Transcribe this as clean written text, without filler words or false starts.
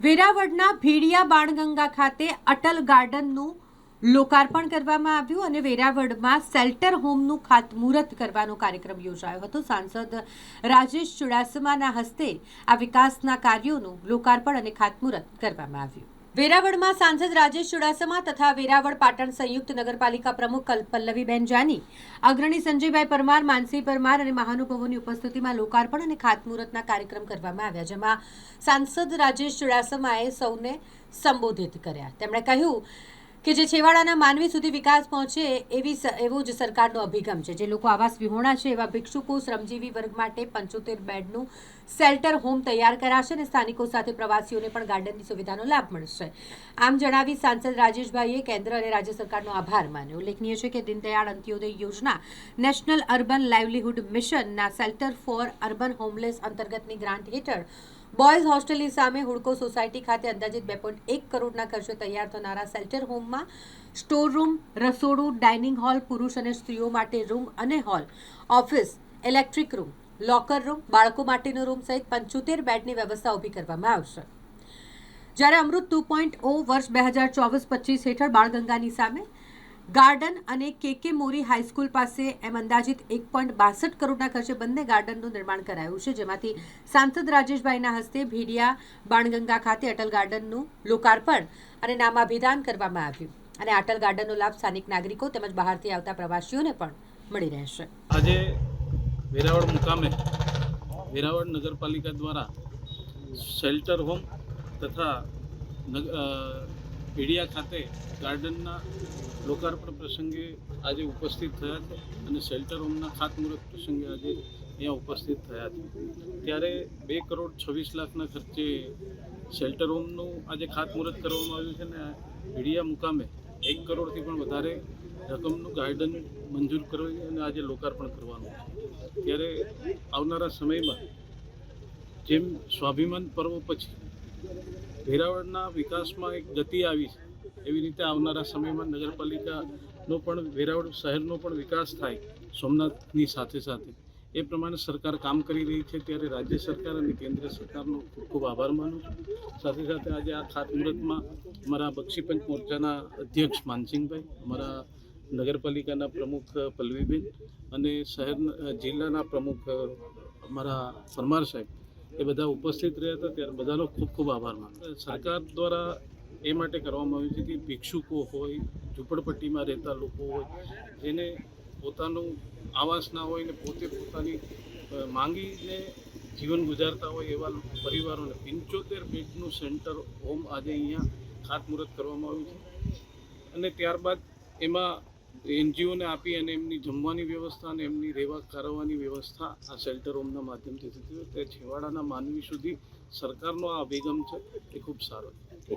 વેરાવળના ભેડિયા બાણગંગા ખાતે અટલ ગાર્ડનનું લોકાર્પણ કરવામાં આવ્યું અને વેરાવળમાં શેલ્ટર હોમનું ખાતમુહૂર્ત કરવાનો કાર્યક્રમ યોજાયો હતો। સાંસદ રાજેશ ચુડાસમાના હસ્તે આ વિકાસના કાર્યોનું લોકાર્પણ અને ખાતમુહૂર્ત કરવામાં આવ્યું। વેરાવળમાં સાંસદ રાજેશ ચુડાસમા તથા વેરાવળ પાટણ સંયુક્ત નગરપાલિકા પ્રમુખ પલ્લવીબેન જાની, અગ્રણી સંજયભાઈ પરમાર, માનસી પરમાર અને મહાનુભાવોની ઉપસ્થિતિમાં લોકાર્પણ અને ખાતમુહૂર્તના કાર્યક્રમ કરવામાં આવ્યા, જેમાં સાંસદ રાજેશ ચુડાસમાએ સૌને સંબોધિત કર્યા। તેમણે કહ્યું કે જે છેવાડાના માનવી સુધી વિકાસ પહોંચે એવો જ સરકારનો અભિગમ છે। જે લોકો આવાસ વિહોણા છે એવા ભિક્ષુકો, શ્રમજીવી વર્ગ માટે 75 બેડનું શેલ્ટર હોમ તૈયાર કરાશે અને સ્થાનિકો સાથે પ્રવાસીઓને પણ ગાર્ડનની સુવિધાનો લાભ મળશે। આમ જણાવી સાંસદ રાજેશભાઈએ કેન્દ્ર અને રાજ્ય સરકારનો આભાર માન્યો। ઉલ્લેખનીય છે કે Deendayal Antyodaya Yojana, national urban livelihood મિશનના શેલ્ટર ફોર અર્બન હોમલેસ અંતર્ગતની ગ્રાન્ટ હેઠળ બોયઝ હોસ્ટેલની સામે હુડકો સોસાયટી ખાતે અંદાજિત 2.1 કરોડના ખર્ચે તૈયાર થનારા શેલ્ટર હોમમાં સ્ટોર રૂમ, રસોડું, ડાઇનિંગ હોલ, પુરુષ અને સ્ત્રીઓ માટે રૂમ અને hall, office, electric room, locker room, બાળકો માટેનો રૂમ સહિત 75 બેડની વ્યવસ્થા ઊભી કરવામાં આવશે। જ્યારે અમૃત 2.0 વર્ષ 2024-25 હેઠળ બાળગંગાની સામે ગાર્ડન અને કે મોરી હાઈસ્કૂલ પાસે એમ અંદાજિત 1.62 કરોડના ખર્ચે બંને ગાર્ડનનું નિર્માણ કરાયું છે, જેમાંથી સાંસદ રાજેશભાઈના હસ્તે ભેડિયા બાણગંગા ખાતે અટલ ગાર્ડનનું લોકાર્પણ અને નામાભિધાન કરવામાં આવ્યું અને અટલ ગાર્ડનનો લાભ સ્થાનિક નાગરિકો તેમજ બહારથી આવતા પ્રવાસીઓને પણ મળી રહેશે। આજે વેરાવળ મુકામે વેરાવળ નગરપાલિકા દ્વારા શેલ્ટર હોમ તથા ભેડિયા ખાતે ગાર્ડનના લોકાર્પણ પ્રસંગે આજે ઉપસ્થિત થયા છે અને શેલ્ટર હોમના ખાતમુહૂર્ત પ્રસંગે આજે અહીંયા ઉપસ્થિત થયા છે। ત્યારે 2,26,00,000ના ખર્ચે શેલ્ટર હોમનું આજે ખાતમુહૂર્ત કરવામાં આવ્યું છે અને ભેડિયા મુકામે 1 કરોડથી પણ વધારે રકમનું ગાર્ડન મંજૂર કરવી અને આજે લોકાર્પણ કરવાનું છે। ત્યારે આવનારા સમયમાં જેમ સ્વાભિમાન પર્વ પછી વેરાવળના વિકાસમાં એક ગતિ આવી છે, એવી રીતે આવનારા સમયમાં નગરપાલિકાનો પણ વેરાવળ શહેરનો પણ વિકાસ થાય સોમનાથની સાથે સાથે, એ પ્રમાણે સરકાર કામ કરી રહી છે। ત્યારે રાજ્ય સરકાર અને કેન્દ્ર સરકારનો ખૂબ ખૂબ આભાર માનું છું। સાથે સાથે આજે આ ખાતમુહૂર્તમાં અમારા બક્ષીપંચ મોરચાના અધ્યક્ષ માનસિંહભાઈ, અમારા નગરપાલિકાના પ્રમુખ પલ્લવીબેન અને જિલ્લાના પ્રમુખ અમારા પરમાર સાહેબ, એ બધા ઉપસ્થિત રહ્યા હતા। ત્યારે બધાનો ખૂબ ખૂબ આભાર માનું। સરકાર દ્વારા એ માટે કરવામાં આવ્યું છે કે ભિક્ષુકો હોય, ઝૂંપડપટ્ટીમાં રહેતા લોકો હોય, જેને પોતાનું આવાસ ના હોય ને પોતે પોતાની માંગીને જીવન ગુજારતા હોય એવા પરિવારોને 75 બેડનું સેન્ટર હોમ આજે અહીંયા ખાતમુહૂર્ત કરવામાં આવ્યું છે અને ત્યારબાદ એમાં NGOને આપી અને એમની જમવાની વ્યવસ્થા અને એમની રહેવા કરવાની વ્યવસ્થા આ શેલ્ટર હોમના માધ્યમથી થતી હોય, તે છેવાડાના માનવી સુધી સરકારનો આ અભિગમ છે એ ખૂબ સારો છે।